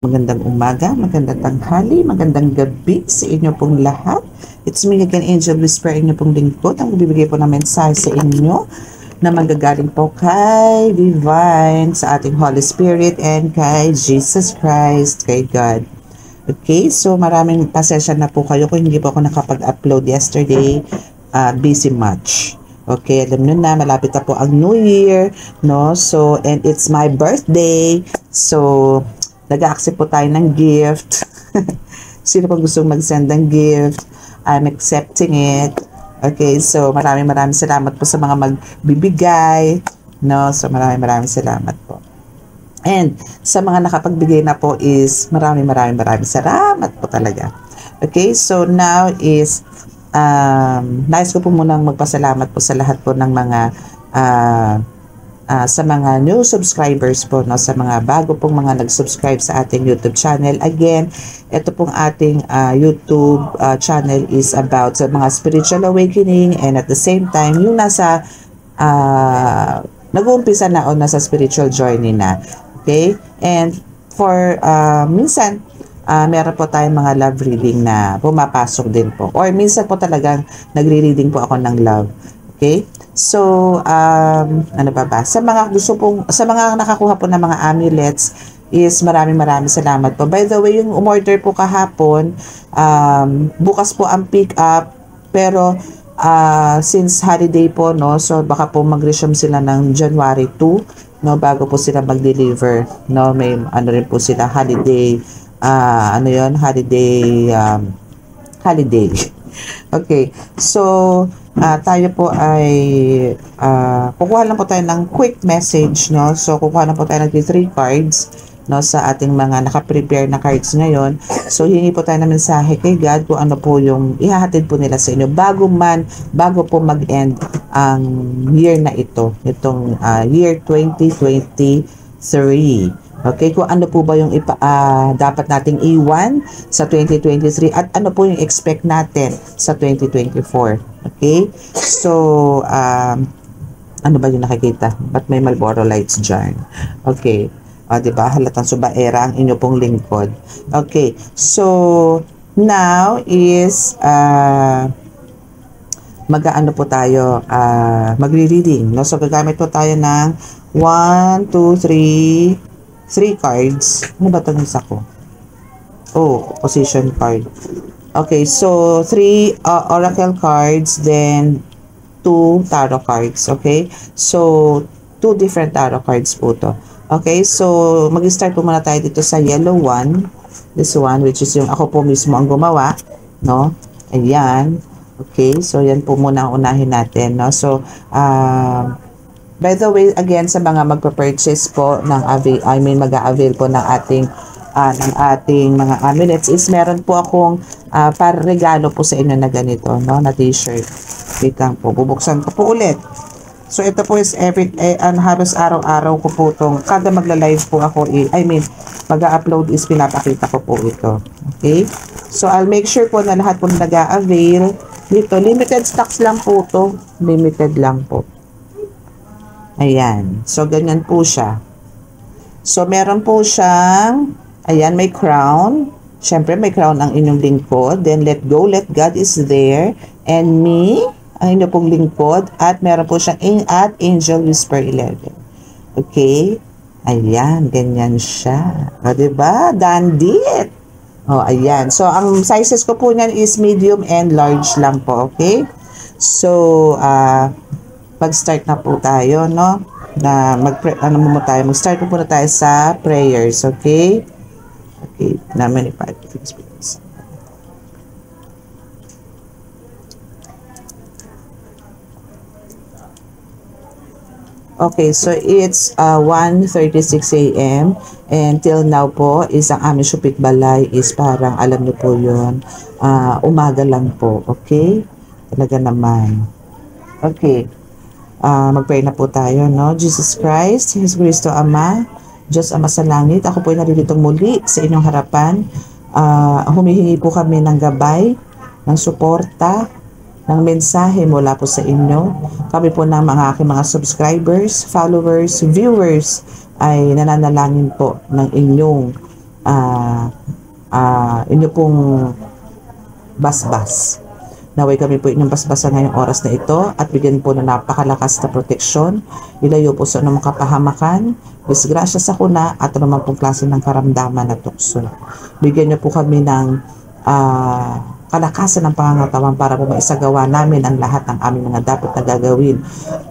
Magandang umaga, magandang tanghali, magandang gabi sa inyo pong lahat. It's me again, Angel Whisper, inyo pong lingkod. Ang bibigay po ng mensahe sa inyo na manggagaling po kay Divine, sa ating Holy Spirit, and kay Jesus Christ, kay God. Okay, so maraming pasensya na po kayo kung hindi po ako nakapag-upload yesterday. Busy much. Okay, alam nyo na, malapit na po ang New Year, no? So, and it's my birthday. So, nag-accept po tayo ng gift. Sino po gusto mag-send ng gift? I'm accepting it. Okay, so maraming salamat po sa mga magbibigay. No, so maraming salamat po. And sa mga nakapagbigay na po is maraming salamat po talaga. Okay, so now is nais ko po munang magpasalamat po sa lahat po ng mga sa mga new subscribers po, no, sa mga bago pong mga nag-subscribe sa ating YouTube channel. Again, ito pong ating YouTube channel is about sa mga spiritual awakening, and at the same time, yung nasa nag-uumpisa na o nasa spiritual journey na. Okay? And for minsan, meron po tayong mga love reading na pumapasok din po. Or minsan po talagang nagre-reading po ako ng love. Okay? So, ano ba? Sa mga sa mga nakakuha po ng mga amulets is maraming salamat po. By the way, yung umorder po kahapon, bukas po ang pick up, pero since holiday po, no, so baka po mag-resume sila ng January 2, no, bago po sila mag-deliver, no, may ano rin po sila holiday, holiday. Okay, so tayo po ay kukuha lang po tayo ng quick message, no? So kukuha lang po tayo ng 3 cards, no, sa ating mga naka-prepare na cards ngayon. So hingi po tayo ng mensahe kay God kung ano po yung ihahatid po nila sa inyo bago po mag-end ang year na ito, itong year 2023. Okay, kung ano po ba yung dapat nating iwan sa 2023 at ano po yung expect natin sa 2024. Okay? So, ano ba yung nakikita? Ba't may Marlboro lights dyan? Okay. Diba? Halatang subaera ang inyo pong lingkod. Okay. So, now is mag-ano po tayo, magre-reading. No? So, gagamit po tayo ng 1, 2, 3 cards. Ano ba itong isa ko? Oh, position card. Okay, so 3 oracle cards, then 2 tarot cards. Okay, so 2 different tarot cards po to. Okay, so mag-start po muna tayo dito sa yellow one. This one, which is yung ako po mismo ang gumawa. No? Ayan. Okay, so yan po muna ang unahin natin. No? So, by the way, again, sa mga magpa-purchase po ng mag-a-avail po ng ating mga amulets is meron po akong para regalo po sa inyo na ganito, no, na t-shirt. Wait lang po, bubuksan ko po ulit. So ito po is halos araw-araw ko po itong, kada magla-live po ako, mag-a-upload is pinapakita ko po ito. Okay? So I'll make sure po na lahat po nag-a-avail dito. Limited stocks lang po ito. Limited lang po. Ayan. So, ganyan po siya. So, meron po siyang, ayan, may crown. Siyempre, may crown ang inyong lingkod. Then, let go, let God is there. And me, ang inyong pong lingkod. At meron po siyang at Angel Whisper 11. Okay? Ayan, ganyan siya. O, diba? Dandit. O, ayan. So, ang sizes ko po niyan is medium and large lang po. Okay? So, mag-start na po tayo, no? Mag-start po na tayo sa prayers, okay? Okay, namin experience. Okay, so it's 1:36 a.m. and till now po is ang aming Shupit Balay is parang alam niyo po yun, umaga lang po, okay? Talaga naman. Okay. Mag-pray na po tayo, no? Jesus Christ, Jesus Cristo Ama, Diyos Ama sa langit, ako po ay narilitong muli sa inyong harapan. Humihingi po kami ng gabay, ng suporta, ng mensahe mula po sa inyo. Kami po ng aking mga subscribers, followers, viewers ay nananalangin po ng inyong inyo pong basbas. Naway kami po inyong basbasan ngayong oras na ito at bigyan po na napakalakas na proteksyon. Ilayo po sa anumang kapahamakan, disgrasya sa kuna at anumang pong klase ng karamdaman at tukso. Bigyan niyo po kami ng kalakasan ng pangangatawan para po maisagawa namin ang lahat ng aming mga dapat na gagawin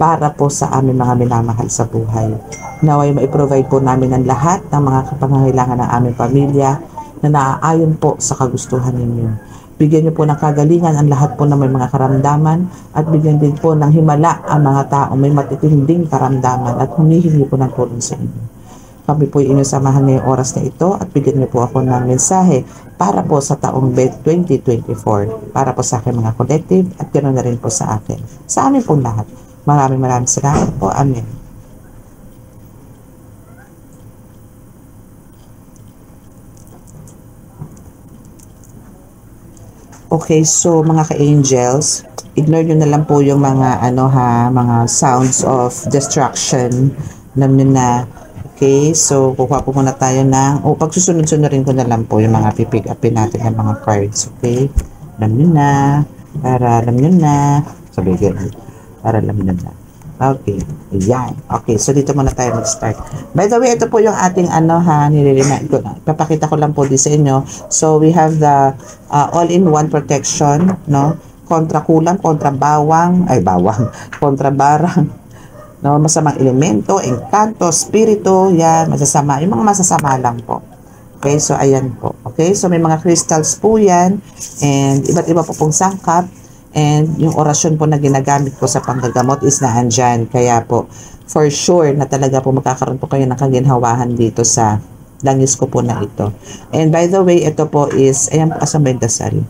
para po sa aming mga minamahal sa buhay. Naway maiprovide po namin ang lahat ng mga kapangangailangan ng aming pamilya na naaayon po sa kagustuhan ninyo. Bigyan niyo po ng kagalingan ang lahat po na may mga karamdaman at bigyan din po ng himala ang mga taong may matitinding karamdaman at humihingi po ng tulong sa inyo. Kami po inyong samahan ngayong oras na ito at bigyan niyo po ako ng mensahe para po sa taong 2024, para po sa aking mga collective at ganoon na rin po sa akin. Sa amin pong lahat. Maraming salamat po. Amen. Okay, so mga ka-angels, ignore nyo na lang po yung mga mga sounds of destruction. Alam nyo na. Okay, so kukuha po muna tayo ng pagsusunod-sunod ko na lang po yung mga pipick upin natin ng mga cards. Okay, alam nyo na, para alam nyo na, sabi ganun, para alam nyo na. Okay, ayan. Okay, so dito muna tayo mag-start. By the way, ito po yung ating nire-remind ko na. Papakita ko lang po di sa inyo. So, we have the all-in-one protection, no? Kontra kulam, kontra bawang, kontra barang, no? Masamang elemento, engkanto, spirito, yan, masasama. Yung mga masasama lang po. Okay, so ayan po. Okay, so may mga crystals po yan, and iba't iba po pong sangkap. And yung orasyon po na ginagamit ko sa panggagamot is naandyan. Kaya po, for sure na talaga po magkakaroon po kayo ng kaginhawahan dito sa langis ko po na ito. And by the way, ito po is, ayan po kasama yung dasal.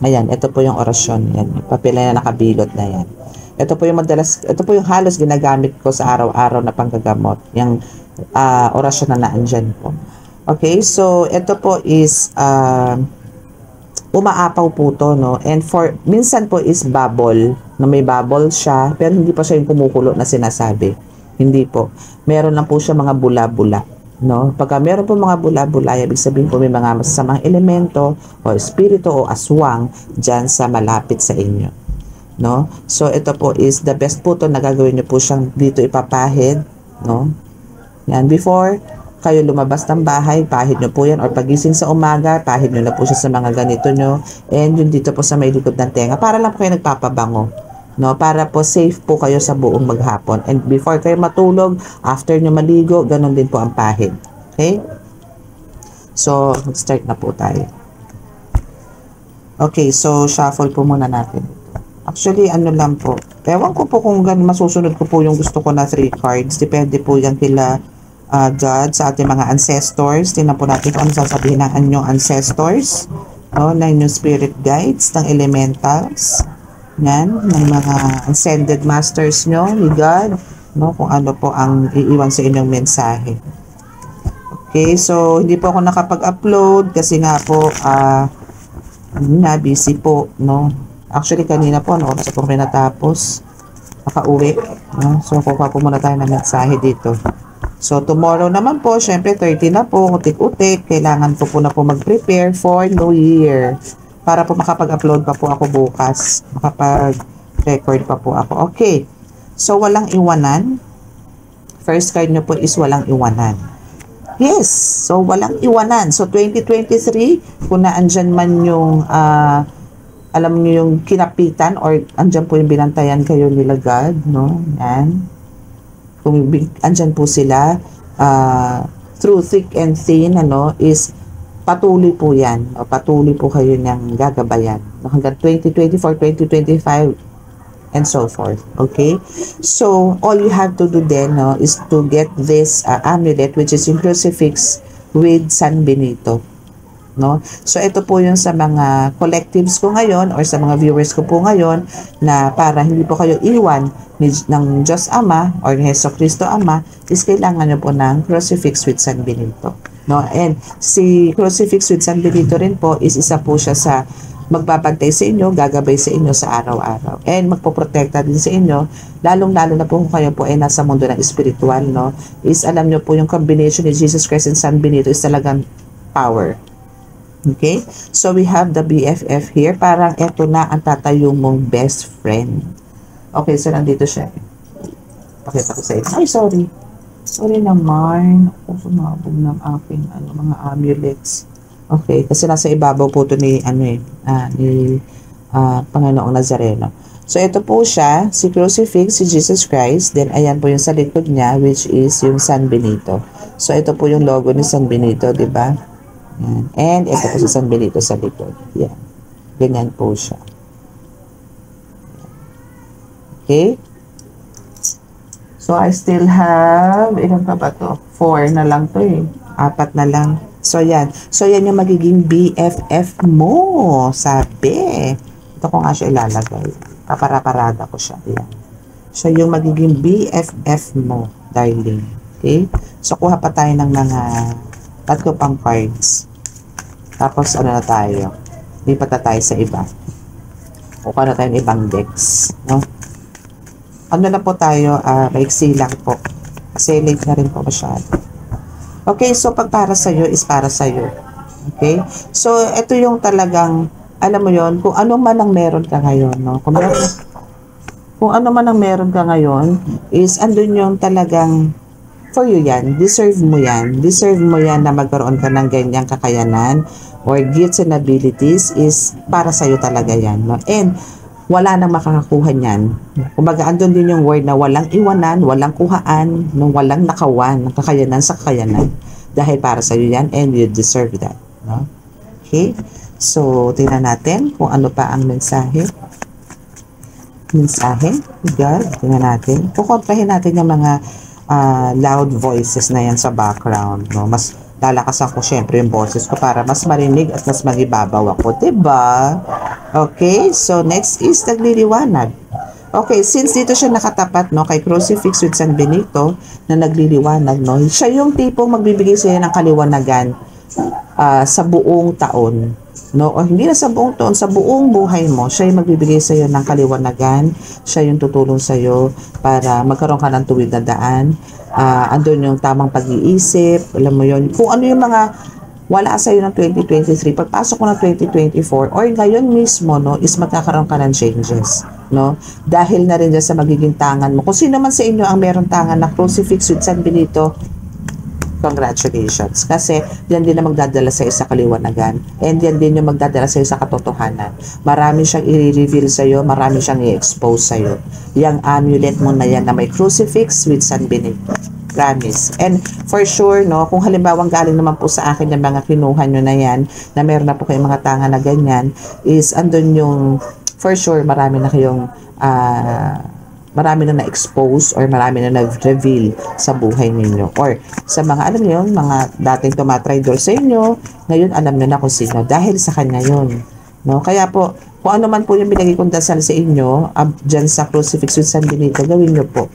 Ayan, ito po yung orasyon. Yan, papel na nakabilot na yan. Ito po yung ito po yung halos ginagamit ko sa araw-araw na panggagamot. Yung orasyon na naandyan po. Okay, so ito po is, umaapaw po to, no? And minsan po is bubble, na may bubble siya, pero hindi pa siya yung kumukulo na sinasabi. Hindi po. Meron lang po siya mga bula-bula, no? Pagka meron po mga bula-bula, ibig sabihin po may mga masasamang elemento o espiritu o aswang dyan sa malapit sa inyo, no? So, ito po is the best po to na gagawin nyo po siyang dito ipapahid, no? Yan, before kayo lumabas ng bahay, pahid nyo po yan, or pagising sa umaga, pahid nyo na po siya sa mga ganito nyo, and yun dito po sa may likod ng tenga, para lang po kayo nagpapabango, no? Para po safe po kayo sa buong maghapon, and before kayo matulog, after nyo maligo, ganun din po ang pahid. Okay? So, mag-start na po tayo. Okay, so shuffle po muna natin. Actually, ano lang po, ewan ko po kung masusunod ko po yung gusto ko na 3 cards, depende po yan kila God, sa ating mga ancestors. Tingnan po natin kung ano sasabihin ng anyong ancestors, no, ng inyong spirit guides, ng elementals, yan, ng mga ascended masters nyo ni God, no, kung ano po ang iiwan sa inyong mensahe. Okay, so hindi po ako nakapag-upload kasi nga po busy po, no. Actually kanina po, no, oras po pinatapos, nakauwi, no. So kukuha po muna tayo ng mensahe dito. So, tomorrow naman po, syempre 30 na po, utik-utik, kailangan po na po mag-prepare for New Year. Para po makapag-upload pa po ako bukas. Makapag-record pa po ako. Okay. So, walang iwanan. First card nyo po is walang iwanan. Yes. So, walang iwanan. So, 2023, kung naandyan man yung, alam nyo yung kinapitan or andyan po yung binantayan kayo nila God, no? Yan. Kung andyan po sila, through thick and thin, is patuloy po yan. O, patuloy po kayo niyang gagabayan. Hanggang 2024, 2025, and so forth. Okay? So, all you have to do then, is to get this amulet, which is yung crucifix with San Benito. No? So, ito po yung sa mga collectives ko ngayon or sa mga viewers ko po ngayon na para hindi po kayo iwan ng Diyos Ama or ni Hesus Kristo Ama is kailangan nyo po ng crucifix with San Benito. No? And si crucifix with San Benito rin po is isa po siya sa magbabantay sa inyo, gagabay sa inyo sa araw-araw. And magpoprotekta din sa inyo, lalong-lalo na po kung kayo po ay nasa mundo ng espiritual, no? Is alam nyo po yung combination ni Jesus Christ and San Benito is talagang power. Okay? So, we have the BFF here. Parang eto na ang tatayo mong best friend. Okay, so nandito siya. Pakita ko sa inyo. Ay, sorry. Sorry naman. Ako sumabog ng aking mga amulets. Okay, kasi nasa ibabaw po ito ni Panginoong Nazareno. So, ito po siya, si Crucifix, si Jesus Christ. Then, ayan po yung sa likod niya, which is yung San Benito. So, ito po yung logo ni San Benito, di ba? Yan. And, ito po si San Benito sa likod. Yan. Ganyan po siya. Okay? So, I still have, ilan pa ba to? 4 na lang to eh. 4 na lang. So, yan. So, yan yung magiging BFF mo. Sabi. Ito ko nga siya ilalagay. Paparaparada ko siya. Yan. Siya yung magiging BFF mo, darling. Okay? So, kuha pa tayo ng mga 3 pang cards. Tapos, ano na tayo? Lipat na tayo sa iba. Kuha na tayo ng ibang decks. No? Ano na po tayo? Maiksi lang po. Kasi late na rin po masyado. Okay, so pag para sa'yo is para sa'yo. Okay? So, ito yung talagang, alam mo yon, kung ano man ang meron ka ngayon, no? Kung ano man ang meron ka ngayon, is andun yung talagang, for you yan, deserve mo yan. Deserve mo yan na magkaroon ka ng ganyang kakayanan or gifts and abilities is para sa'yo talaga yan, no? And, wala nang makakakuha niyan. Kumbaga, andun din yung word na walang iwanan, walang kuhaan, nung walang nakawan, ng kakayanan sa kakayanan. Dahil para sa iyo yan, and you deserve that. No? Okay? So, tingnan natin kung ano pa ang mensahe. Mensahe? God, tingnan natin. Kukontrahin natin yung mga loud voices na yan sa background. No? Mas lalakasan ko syempre yung boses ko para mas marinig at mas magibabaw ako, diba? Okay, so next is nagliliwanag. Okay, since dito siya nakatapat, no, kay Crucifix with San Benito na nagliliwanag, no, siya yung tipong magbibigay sa'yo ng kaliwanagan sa buong taon. No, o hindi na sa buong taon, sa buong buhay mo, siya yung magbibigay sa iyo ng kaliwanagan, siya yung tutulong sa iyo para magkaroon ka ng tuwid na daan. Andun yung tamang pag-iisip, alam mo yun, kung ano yung mga wala sa iyo ng 2023, pagpasok mo ng 2024, or ngayon mismo, no, is magkakaroon ka ng changes, no, dahil na rin dyan sa magiging tangan mo. Kung sino man sa inyo ang meron tangan na Crucifix with San Benito, congratulations. Kasi yan din na magdadala sa isa kaliwanagan. And yan din yung magdadala sa isa katotohanan. Marami siyang i-reveal sa iyo, marami siyang i-expose sa iyo. Yang amulet mo na yan na may Crucifix with San Benito. Promise. And for sure, no, kung halimbawang galing naman po sa akin yung mga kinuha nyo na yan, na meron na po kayong mga tanga na ganyan, is andun yung, for sure, marami na kayong marami na na-expose or marami na nag-reveal sa buhay ninyo. Or sa mga, alam niyo yun, mga dating tumatraidor sa inyo, ngayon alam niyo na kung sino. Dahil sa kanya yun. No? Kaya po, kung ano man po yung binigay kong dasal sa inyo, dyan sa Crucifix with San Benito, gawin niyo po.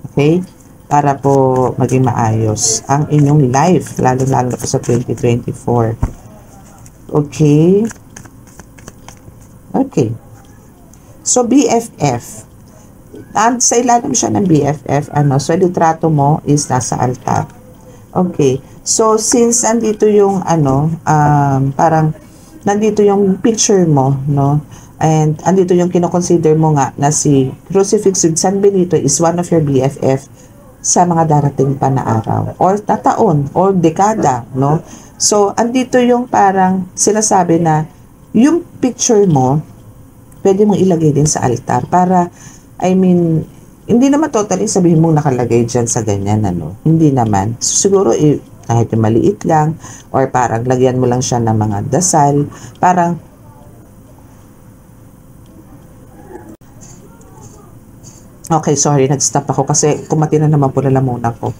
Okay? Para po maging maayos ang inyong life, lalo-lalo na po sa 2024. Okay? Okay. So, BFF. Sa ilalim siya ng BFF, so litrato mo is nasa altar. Okay. So, since andito yung, parang, nandito yung picture mo, no? And, andito yung kinoconsider mo nga na si Crucifix with San Benito is one of your BFF sa mga darating pa na araw, or tataon, or dekada, no? So, andito yung parang sinasabi na, yung picture mo, pwede mong ilagay din sa altar para, I mean, hindi naman totally sabihin mong nakalagay dyan sa ganyan, ano? Hindi naman. So, siguro, kahit yung maliit lang, or parang lagyan mo lang siya ng mga dasal, parang, okay, sorry, nag-stop ako kasi kumati na naman po lalamunan ko.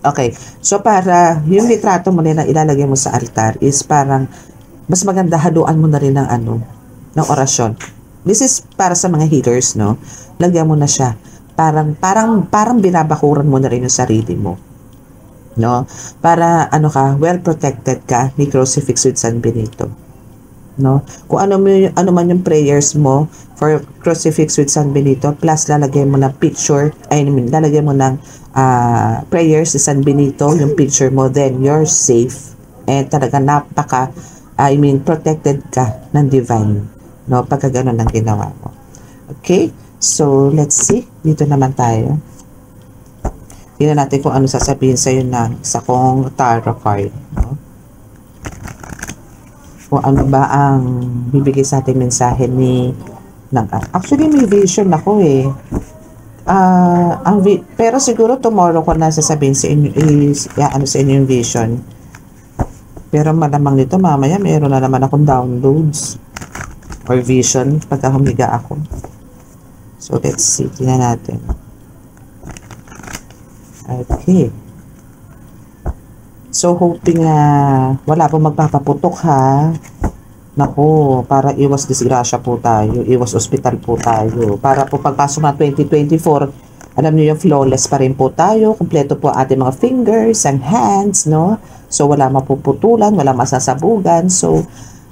Okay, so para yung litrato mo na ilalagay mo sa altar is parang, mas maganda haluan mo na rin ng ng orasyon. This is para sa mga healers, no? Lagyan mo na siya. Parang binabakuran mo na rin yung sarili mo. No? Para, well protected ka ni Crucifix with San Benito. No? Kung ano man yung prayers mo for Crucifix with San Benito, plus lalagay mo ng picture, lalagay mo ng prayers si San Benito, yung picture mo, then you're safe. and talaga protected ka ng divine, no, pagka ganun ang ginawa mo. Okay, so let's see, dito naman tayo. Tingnan natin kung ano sasabihin sa'yo ng isa kong tarot card, no? Kung ano ba ang bibigay sa ating mensahe actually may vision ako eh. Pero siguro tomorrow ko na sasabihin sa inyo sa inyo yung vision. Pero malamang nito mamaya mayroon na naman akong downloads or vision pagka humiga ako. So let's see, tingnan natin. Okay. So hoping na wala pong magpapaputok ha. Naku, para iwas disgrasya po tayo, iwas ospital po tayo. Para po pagpasok na 2024, alam niyo yung flawless pa rin po tayo, kumpleto po ating mga fingers and hands, no? So wala mapuputulan, wala masasabugan. So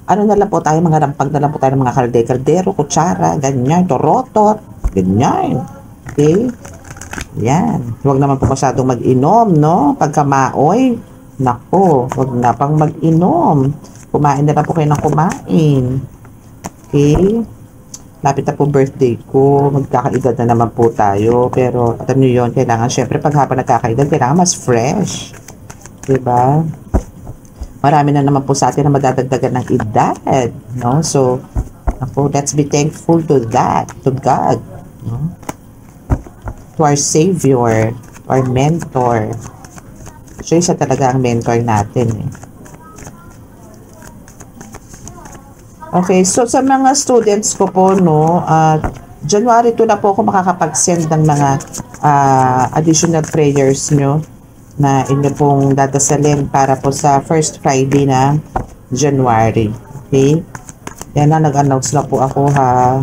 ano na lang po tayo, mga rampag na lang po tayo ng mga kaldero, kutsara, ganyan, torotot, ganyan. Okay? Yan. Huwag naman po masyadong mag-inom, no? Pagka maoy, naku, huwag na pang mag-inom. Kumain na lang po kayo ng kumain. Okay? Lapit na po birthday ko. Magkakaedad na naman po tayo. Pero, alam nyo yun, kailangan, syempre, pag habang nagkakaedad, kailangan mas fresh. Diba? Marami na naman po sa atin na madadagdagan ng edad. No? So, ako, let's be thankful to that, to God. No? To our Savior, our mentor. So, isa talaga ang mentor natin. Okay, so sa mga students ko po, no, January 2 na po ako makakapag-send ng mga additional prayers nyo na inyo pong dadasalin para po sa first Friday na January. Okay? Yan na, nag-announce na po ako ha.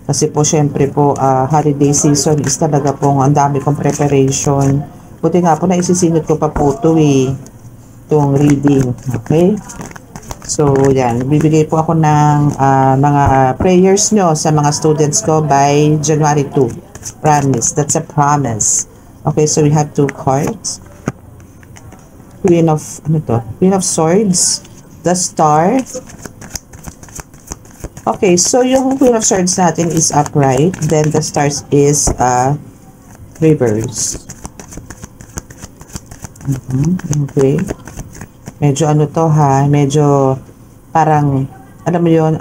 Kasi po, syempre po, holiday season is talaga pong ang dami kong preparation. Buti nga po na isisinod ko pa po ito eh. Itong reading. Okay? So, yan. Bibigay po ako ng mga prayers nyo sa mga students ko by January 2. Promise. That's a promise. Okay, so we have 2 cards. Queen of Swords. The Star. Okay, so yung Queen of Swords natin is upright. Then the Stars is reverse. Okay. Medyo ano to ha, medyo parang, alam mo yun,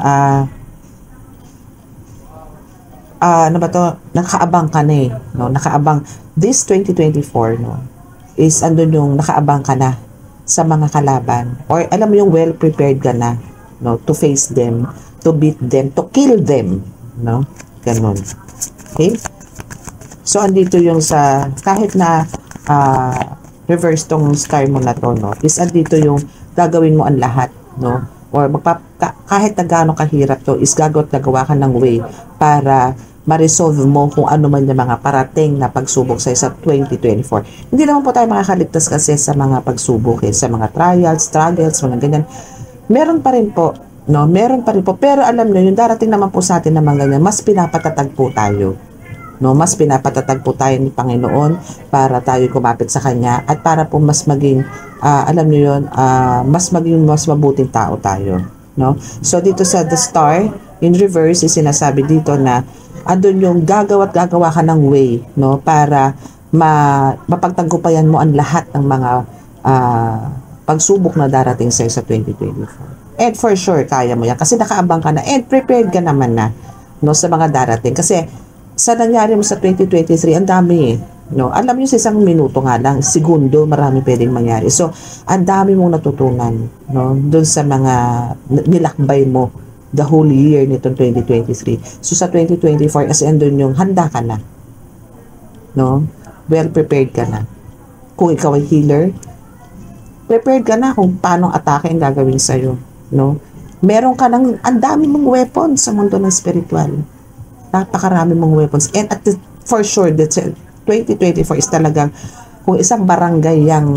ano ba to, nakaabang ka na eh, no? Nakaabang, this 2024, no, is andun yung nakaabang ka na sa mga kalaban, or alam mo yung well prepared ka na, no, to face them, to beat them, to kill them, no, ganun. Okay? So, andito yung sa, kahit na, reverse tong star mo na to, no, is andito yung gagawin mo ang lahat, no, or kahit na gaano kahirap to, is gagawa ka ng way para ma-resolve mo kung ano man yung mga parating na pagsubok sa 2024. Hindi naman po tayo makakaligtas kasi sa mga pagsubok sa mga trials, struggles, mga ganyan. Meron pa rin po, no, meron pa rin po, pero alam nyo, yung darating naman po sa atin na mga ganyan, mas pinapatatag po tayo. No, mas pinapatatag po tayo ni Panginoon para tayo kumapit sa Kanya at para po mas maging, alam niyo yun, mas mabuting tao tayo. No? So, dito sa The Star, in reverse, is sinasabi dito na andun yung gagawa ka ng way, no, para mapagtagumpayan mo ang lahat ng mga pagsubok na darating sa 2024. And for sure, kaya mo yan kasi nakaabang ka na and prepared ka naman na, no, sa mga darating. Kasi sa nangyari mo sa 2023, ang dami no? Alam niyo sa isang minuto nga lang, segundo, marami pwedeng mangyari. So, ang dami mong natutunan, no? Doon sa mga nilakbay mo the whole year nitong 2023. So, sa 2024, as andun yung handa ka na, no? Well prepared ka na. Kung ikaw ay healer, prepared ka na kung paano atake ang gagawin sa'yo, no? Meron ka ng, ang dami mong weapons sa mundo ng spiritual. Napakarami mong weapons. And for sure, that 2024 is talagang kung isang barangay ang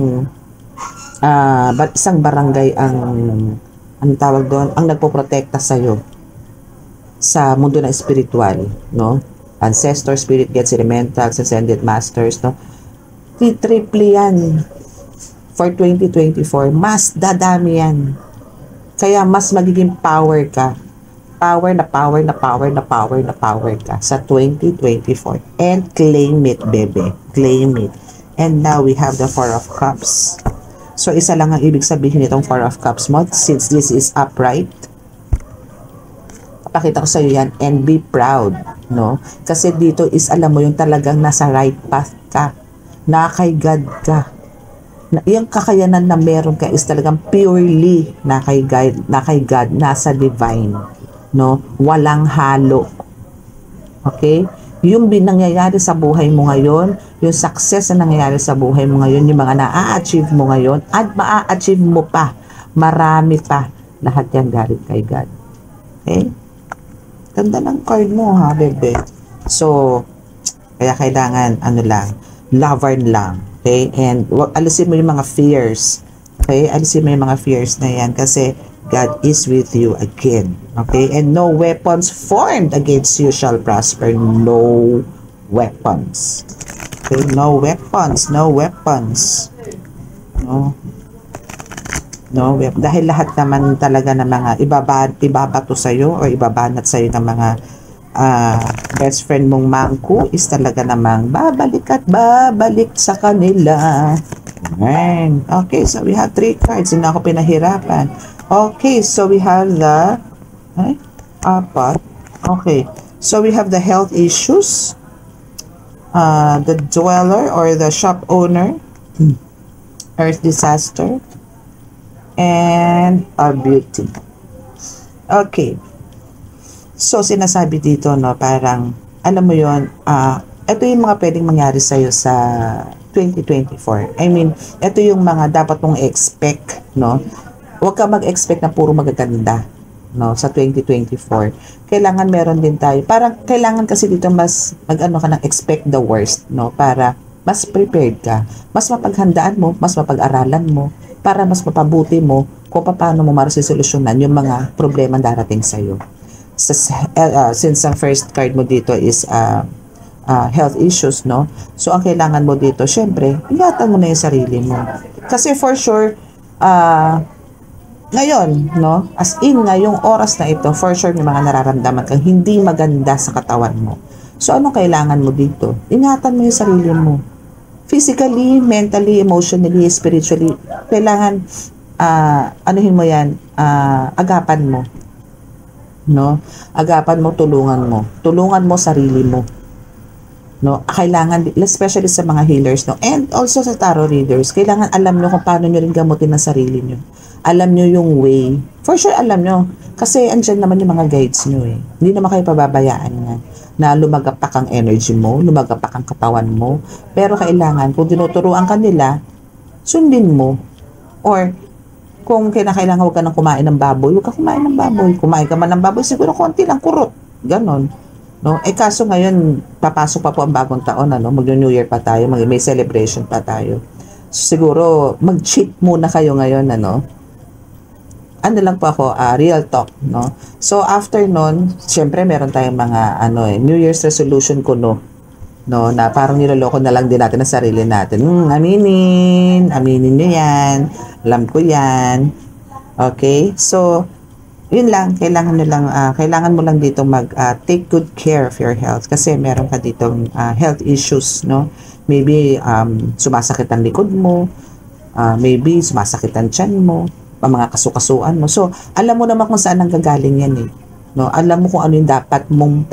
ang tawag doon, ang nagpoprotekta sa iyo sa mundo ng spiritual, no? Ancestor, spirit guides, elementals, ascended masters, no? Triple yan. for 2024, mas dadami yan. Kaya mas magiging power ka. Power na power na power na power na power ka sa 2024. And claim it, bebe. Claim it. And now we have the Four of Cups. So, isa lang ang ibig sabihin nitong Four of Cups mo since this is upright. Pakita ko sa iyo yan and be proud, no? Kasi dito is alam mo yung talagang nasa right path ka. Na kay God ka. Yung kakayanan na meron ka is talagang purely na kay God, nasa divine, no? Walang halo. Okay? Yung nangyayari sa buhay mo ngayon, yung success na nangyayari sa buhay mo ngayon, yung mga na-achieve mo ngayon, at ma-achieve mo pa, marami pa, lahat yan galing kay God. Okay? Ganda ng card mo, ha, bebe? So, kaya kailangan, lover lang. Okay? And alisin mo yung mga fears. Okay? Alisin mo yung mga fears na yan kasi God is with you again. Okay? And no weapons formed against you shall prosper. No weapons. Okay? No weapons. No weapons. No weapons. Dahil lahat naman talaga ng mga ibabato sa'yo o ibabanat sa'yo ng mga best friend mong mangku is talaga namang babalik at babalik sa kanila. Amen. Okay, so we have 3 cards. Hindi ako pinahirapan. Okay, so we have the apat. Okay, so we have the health issues, the dweller or the shop owner, earth disaster, and a beauty. Okay. So, sinasabi dito, no, parang, alam mo yon, ito yung mga pwedeng mangyari sa'yo sa 2024. I mean, ito yung mga dapat mong expect, no? Huwag ka mag-expect na puro magaganda, no, sa 2024. Kailangan meron din tayo. Parang, kailangan kasi dito mas, mag-ano ka ng expect the worst, no? Para, mas prepared ka. Mas mapaghandaan mo, mas mapag-aralan mo, para mas mapabuti mo kung paano mo marasolusyonan yung mga problema darating sa'yo. Since ang first card mo dito is health issues, no? So, ang kailangan mo dito, syempre, ingatan mo na yung sarili mo. Kasi for sure, ngayon, no? As in, ngayong oras na ito, for sure, may mga nararamdaman kang hindi maganda sa katawan mo. So, anong kailangan mo dito? Ingatan mo yung sarili mo. Physically, mentally, emotionally, spiritually, kailangan, anuhin mo yan, agapan mo. No? Agapan mo, tulungan mo sarili mo, no? Kailangan, especially sa mga healers, no, and also sa tarot readers, kailangan alam nyo kung paano nyo rin gamutin ang sarili nyo. Alam nyo yung way, for sure alam nyo, kasi andyan naman yung mga guides nyo eh. Hindi naman kayo pababayaan nga na lumagapak ang energy mo, lumagapak ang katawan mo, pero kailangan kung tinuturuan ka nila, sundin mo, or kung kailangan huwag ka nang kumain ng baboy, huwag ka kumain ng baboy. Kumain ka man ng baboy, siguro konti lang, kurot. Ganon. No? Kaso ngayon, papasok pa po ang bagong taon, mag-New Year pa tayo, may celebration pa tayo. So, siguro, mag-cheat muna kayo ngayon, Ano lang po ako, real talk, no? So, after nun, syempre, meron tayong mga, New Year's resolution ko, no, na parang niloloko na lang din natin ang sarili natin. Aminin nyo yan, alam ko yan. Okay, so yun lang, kailangan mo lang dito take good care of your health kasi meron ka ditong health issues, no? Maybe sumasakit ang likod mo, maybe sumasakit ang tiyan mo, mga kasukasuan mo. So alam mo naman kung saan ang gagaling yan eh, no? Alam mo kung ano yung dapat mong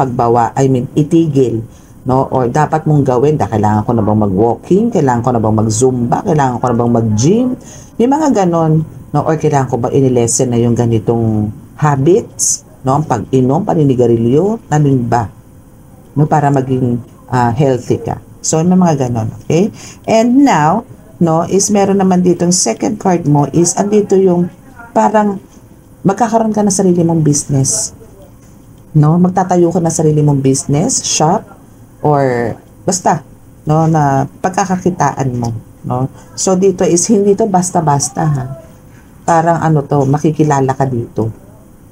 itigil, no? Or dapat mong gawin, kailangan ko na bang mag-walking, kailangan ko na bang mag-zumba, kailangan ko na bang mag-gym, yung mga ganon, no? Or kailangan ko ba inilesen na yung ganitong habits, no? Ang pag-inom, paninigarilyo, ano ba, no? Para maging healthy ka. So, may mga ganon, okay? And now, no, is meron naman ditong second card mo is andito yung parang magkakaroon ka ng sarili mong business, no? Magtatayo ka ng sarili mong business, shop, or basta, no, na pagkakakitaan mo, no? So dito is hindi to basta-basta, ha. Parang makikilala ka dito.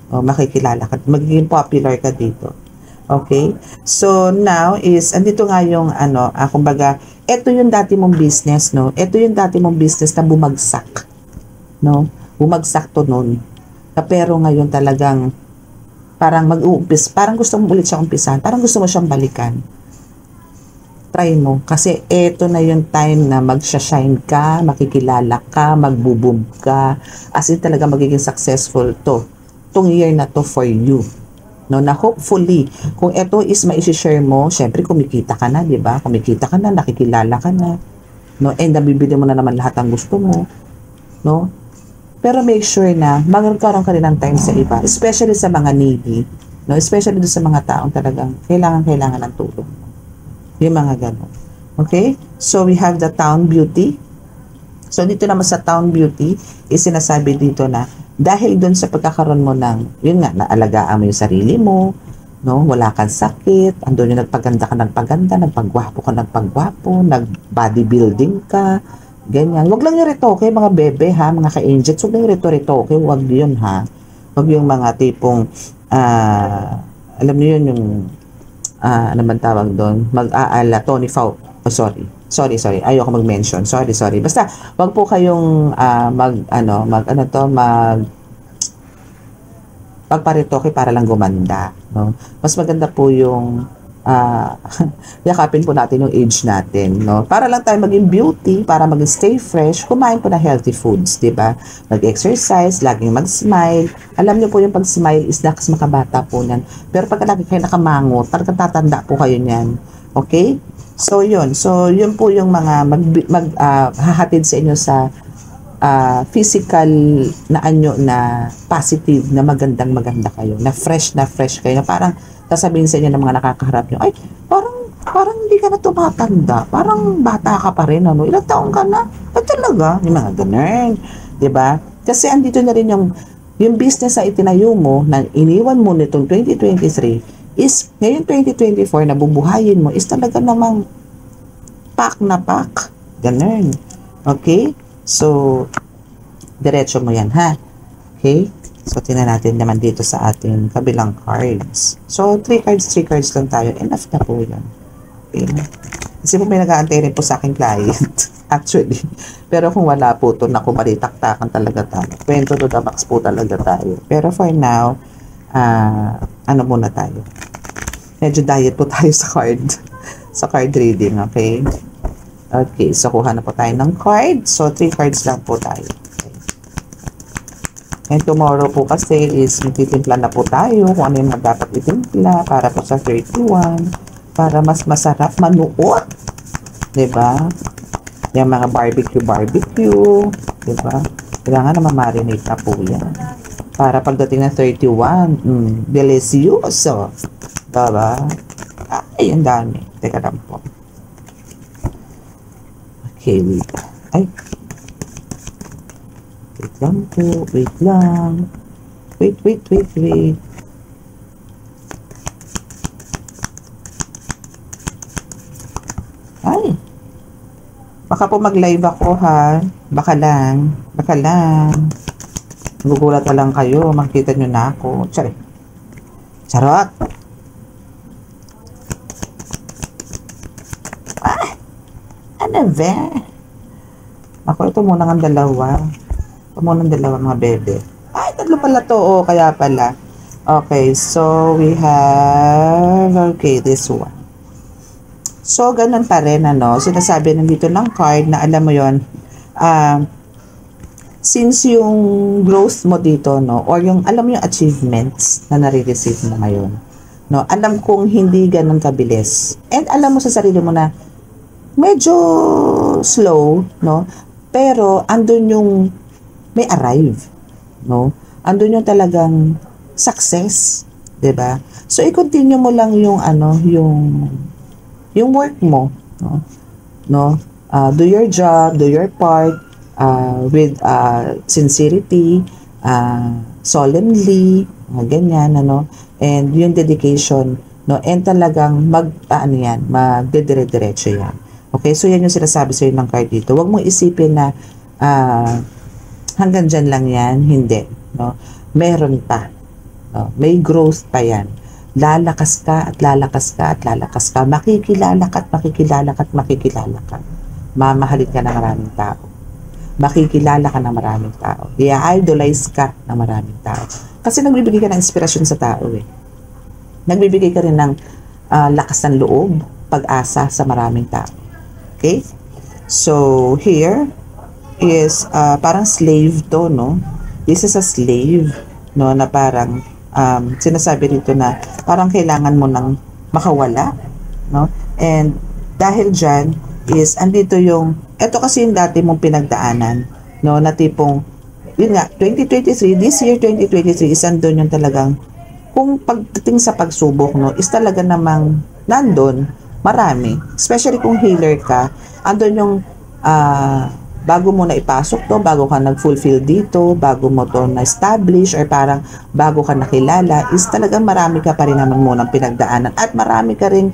O makikilala ka, magiging popular ka dito. Okay? So, now is, andito nga yung, kumbaga, ito yung dati mong business, no? Ito yung dati mong business na bumagsak, no? Bumagsak to nun. Pero ngayon talagang, parang mag-uumpis, parang gusto mo ulit siyang umpisan, parang gusto mo siyang balikan. Try mo. Kasi ito na yung time na magsha-shine ka, makikilala ka, magbo-boom ka. As in talaga magiging successful to. Itong year na to for you. No, na hopefully, kung ito is mai-share mo, syempre kumikita ka na, di ba? Kumikita ka na, nakikilala ka na. No, and nabibili mo na naman lahat ng gusto mo. No? Pero make sure na magkaroon ka rin ng time sa iba, especially sa mga needy. No, especially doon sa mga taong talagang kailangan ng tulong. Yung mga ganun. Okay? So, we have the town beauty. So, dito naman sa town beauty, is sinasabi dito na, dahil doon sa pagkakaroon mo ng, yun nga, naalagaan mo yung sarili mo, no? Wala kang sakit, andun yung nagpaganda, nagpagwapo ka, nag-bodybuilding ka, ganyan. Wag lang yung retoke, mga bebe ha, mga ka-angels, wag lang yung retoke, wag yun ha. Wag yung mga tipong, alam niyo yun yung, ano man tawag doon, mag-aala, Tony Fau, sorry, ayoko mag-mention, sorry, basta, wag po kayong, magparitoke para lang gumanda, no? Mas maganda po yung, yakapin po natin yung age natin, no? Para lang tayo maging beauty, para maging stay fresh, kumain po na healthy foods, di ba? Mag-exercise, laging mag-smile. Alam niyo po yung pag-smile is nakas makabata po niyan. Pero pag lagi kayo nakamangot, talagang tatanda po kayo niyan. Okay? So, yun. So, yun po yung mga hahatid sa inyo sa physical na anyo na positive, na maganda kayo, na fresh kayo, na parang sasabihin sa inyo ng mga nakakaharap nyo, ay, parang hindi ka na tumatanda, parang bata ka pa rin, ano, ilang taong ka na, ay talaga, yung mga ganun, diba? Kasi andito na rin yung business na itinayo mo, na iniwan mo nitong 2023, is, ngayon 2024, na bubuhayin mo, is talaga namang pack na pack. Ganun. Okay? So, diretso mo yan, ha? Okay? So, tingnan natin naman dito sa ating kabilang cards. So, 3 cards lang tayo. Enough na po yan. Okay? Kasi po may nag-aantay rin po sa aking client. Actually. Pero kung wala po ito, naku, malitaktakan talaga tayo. Kwento to the max po talaga tayo. Pero for now, ano muna tayo? Medyo diet po tayo sa card. Sa card reading, okay? Okay, so kuha na po tayo ng card. So, 3 cards lang po tayo. Okay. And tomorrow po kasi is magtitimpla na po tayo kung ano yung dapat itimpla para po sa 31. Para mas masarap manuot. Diba? Yung mga barbecue. Diba? Kailangan na ma-marinate na po yan. Para pagdating ng 31, delicioso. Diba? Ay, ang dami. Teka lang po. Okay, wait. Ay. Wait lang po. Wait lang. Wait. Ay. Baka po mag-live ako, ha? Baka lang. Gugulat na lang kayo. Makikita nyo na ako. Charot. Ano ba? Ako, ito muna ng dalawa. Mga bebe. Ay, 3 pala to. Oh, kaya pala. Okay, so we have, okay, this one. So, ganun pa rin, ano. Sinasabi nandito ng card na alam mo yon, since yung growth mo dito, no, or yung, alam mo yung achievements na nare-receive mo ngayon, no, alam kong hindi ganun kabilis. And alam mo sa sarili mo na, medyo slow, no? Pero andun yung may arrive, no? Andun yung talagang success, 'di ba? So i-continue mo lang yung yung work mo, no? Do your job, do your part with sincerity, solemnly, ganyan, ano? And yung dedication, no? And talagang magdedire-diretso yan. Okay, so yan yung sinasabi sa'yo ng card dito. Huwag mong isipin na hanggang dyan lang yan. Hindi. No? Meron pa. No? May growth pa yan. lalakas ka at lalakas ka at lalakas ka. Makikilala ka at makikilala ka at makikilala ka. Mamahalin ka ng maraming tao. Makikilala ka ng maraming tao. I-idolize ka ng maraming tao. Kasi nagbibigay ka ng inspirasyon sa tao eh. Nagbibigay ka rin ng lakas ng loob, pag-asa sa maraming tao. Okay? So, here is parang slave to, no? This is a slave, no? Na parang sinasabi rito na parang kailangan mo nang makawala, no? And dahil dyan is andito yung, eto kasi yung dati mong pinagdaanan, no? Na tipong, yun nga, 2023, this year 2023 is andun yung talagang, kung pagdating sa pagsubok, no, is talaga namang nandun, marami. Especially kung healer ka, andun yung bago mo na ipasok to, bago ka nag-fulfill dito, bago mo to na-establish, or parang bago ka nakilala, is talagang marami ka pa rin naman munang pinagdaanan. At marami ka rin,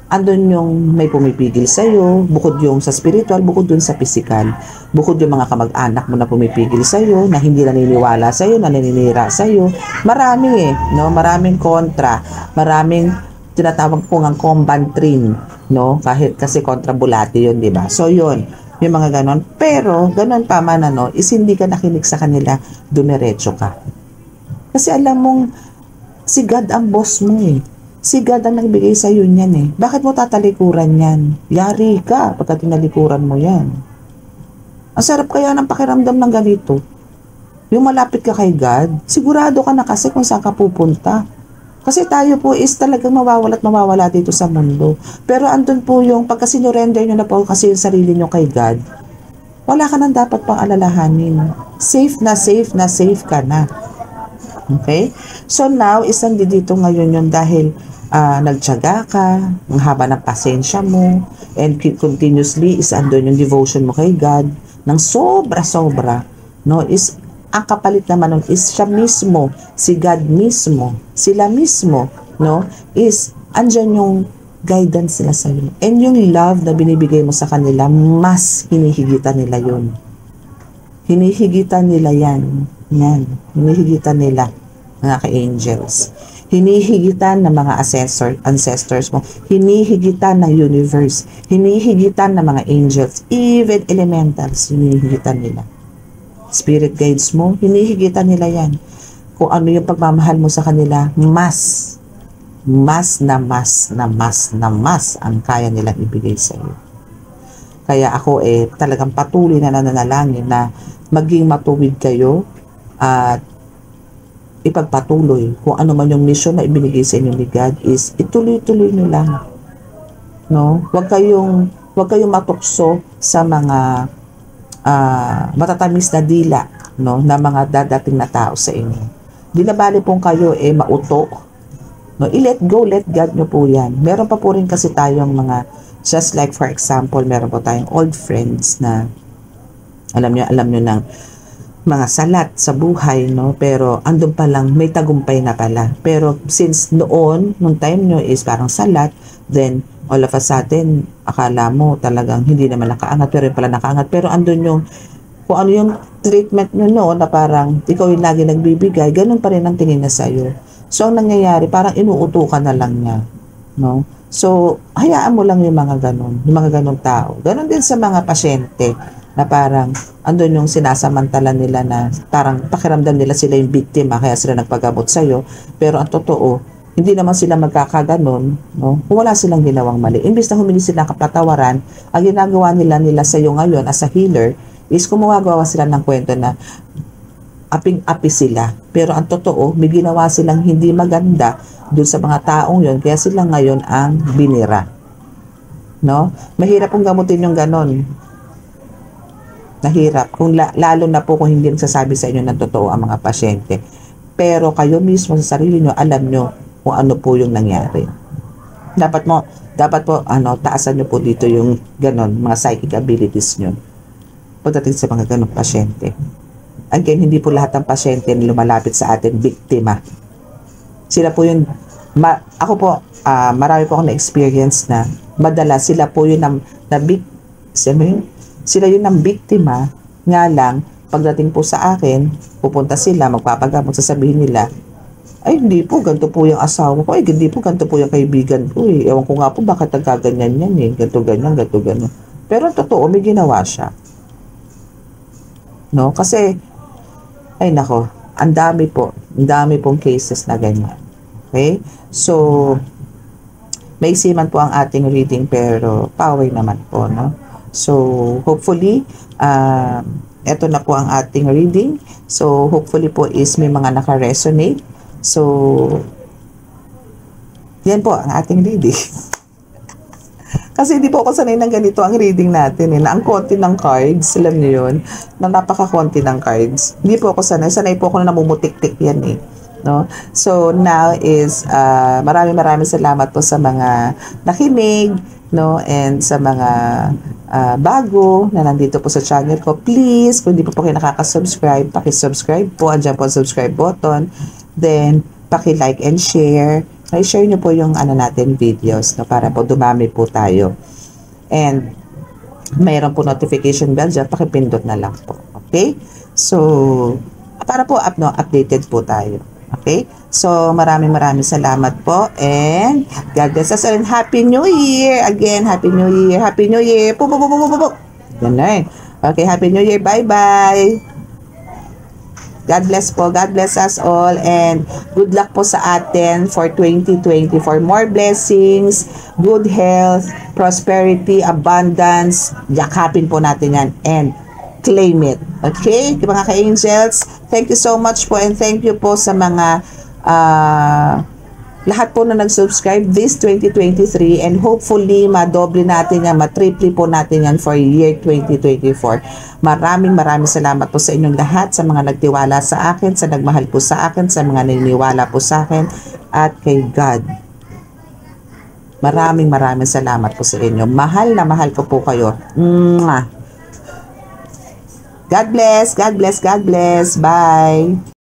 andun yung may pumipigil sa'yo, bukod yung sa spiritual, bukod dun sa physical. Bukod yung mga kamag-anak mo na pumipigil sa'yo, na hindi naniniwala sa'yo, na naninira sa'yo. Marami eh, no? Maraming kontra, maraming tinatawag ko ng combantrin, no? Kahit kasi kontra bulati yun, di ba? So yun, yung mga ganon. Pero, ganon pa man, ano, is hindi ka nakinig sa kanila, dumiretso ka. Kasi alam mong, si God ang boss mo eh. Si God ang nagbigay sa iyo niyan eh. Bakit mo tatalikuran yan? Yari ka pagka tinalikuran mo yan. Ang sarap kaya ng pakiramdam ng ganito. Yung malapit ka kay God, sigurado ka na kasi kung saan ka pupunta. Kasi tayo po is talagang mawawala at mawawala dito sa mundo. Pero andun po yung pagka sinurrender nyo na po kasi yung sarili nyo kay God, wala ka nang dapat pang alalahanin. Safe na safe na safe ka na. Okay? So now, isang dito ngayon yun dahil nagtiyaga ka, ang haba ng pasensya mo, and continuously is andun yung devotion mo kay God, ng sobra-sobra, no? Is, ang kapalit naman nun is siya mismo, si God mismo, sila mismo, no? Is, andyan yung guidance nila sa iyo. And yung love na binibigay mo sa kanila, mas hinihigitan nila yun. Hinihigitan nila yan. Yan. Hinihigitan nila, mga ka-angels. Hinihigitan ng mga ancestors mo. Hinihigitan ng universe. Hinihigitan ng mga angels. Even elementals, hinihigitan nila. Spirit guides mo, hinihigitan nila yan. Kung ano yung pagmamahal mo sa kanila, mas ang kaya nilang ibigay sa iyo. Kaya ako talagang patuloy na nananalangin na maging matuwid kayo at ipagpatuloy kung ano man yung mission na ibinigay sa inyo ni God is ituloy-tuloy nyo lang. No? Huwag kayong matukso sa mga matatamis na dila, no, na mga dadating na tao sa inyo. Di na bali pong kayo mauto. No, i-let go, let God nyo po yan. Meron pa po rin kasi tayong mga, just like for example, meron po tayong old friends na alam nyo ng mga salat sa buhay, no? Pero andun pa lang, may tagumpay na pala. Pero since noon, nung time nyo is parang salat, then all of a sudden, akala mo talagang hindi naman nakaangat, pero pala nakaangat. Pero andun yung, kung ano yung treatment nyo noon, na parang ikaw yung lagi nagbibigay, ganun pa rin ang tingin na sa'yo. So, ang nangyayari, parang inuuto ka na lang niya, no? So, hayaan mo lang yung mga ganun, yung mga ganung tao. Ganun din sa mga pasyente, na parang andun yung sinasamantala nila na parang pakiramdam nila sila yung biktima kaya sila nagpagamot sa'yo, pero ang totoo hindi naman sila magkakaganon, no? Kung wala silang ginawang mali, imbis na humingi sila kapatawaran, ang ginagawa nila sa'yo ngayon as a healer is gumagawa sila ng kwento na aping-api sila, pero ang totoo may ginawa silang hindi maganda dun sa mga taong yon, kaya sila ngayon ang binira, no? Mahirap pong gamutin yung ganon. Nahirap. Kung lalo na po kung hindi nagsasabi sa inyo ng totoo ang mga pasyente. Pero kayo mismo sa sarili nyo, alam nyo kung ano po yung nangyari. Dapat po, taasan nyo po dito yung ganon, mga psychic abilities nyo. Pagdating sa mga ganong pasyente. Again, hindi po lahat ng pasyente na lumalapit sa atin, biktima. Sila po yung, ako po, marami po akong na-experience na, madalas sila po yung sila yun ng biktima, nga lang, pagdating po sa akin, pupunta sila, magpapagamot, sasabihin nila, Ay, hindi po, ganito po yung asawa ko. Ay, hindi po, ganito po yung kaibigan ko eh. Ewan ko nga po bakit nagkaganyan yan eh. Ganito, ganyan, ganito, ganyan. Pero totoo, may ginawa siya. No? Kasi, ay nako, ang dami pong cases na ganyan. Okay? So, may man po ang ating reading pero power naman po, no? So, hopefully, eto na po ang ating reading. So, hopefully po is may mga naka-resonate. So, yan po ang ating reading. Kasi hindi po ako sanay ng ganito ang reading natin eh, na ang konti ng cards, alam niyo yun, na napaka-konti ng cards. Hindi po ako sanay po ako na namumutik-tik yan eh. No? So now is maraming salamat po sa mga nakinig, no, and sa mga bago na nandito po sa channel ko. Please, kung hindi po kayo nakaka-subscribe, paki-subscribe po, andyan po ang subscribe button. Then paki-like and share. I-share niyo po yung natin videos, no, para po dumami po tayo. And mayroon po notification bell dyan, pakipindot na lang po. Okay? So para po updated po tayo. Okay? So, maraming salamat po. And, God bless us and Happy New Year! Again, Happy New Year! Happy New Year! Po. Ganun. Okay, Happy New Year! Bye-bye! God bless po. God bless us all. And, good luck po sa atin for 2024. More blessings, good health, prosperity, abundance. Yakapin po natin yan. And, claim it. Okay? Mga ka-angels, thank you so much po and thank you po sa mga lahat po na nag-subscribe this 2023 and hopefully madoble natin yan, matriple po natin yan for year 2024. Maraming salamat po sa inyong lahat, sa mga nagtiwala sa akin, sa nagmahal po sa akin, sa mga naniniwala po sa akin at kay God. Maraming salamat po sa inyo. Mahal na mahal ko po kayo. Mwah! God bless. God bless. God bless. Bye.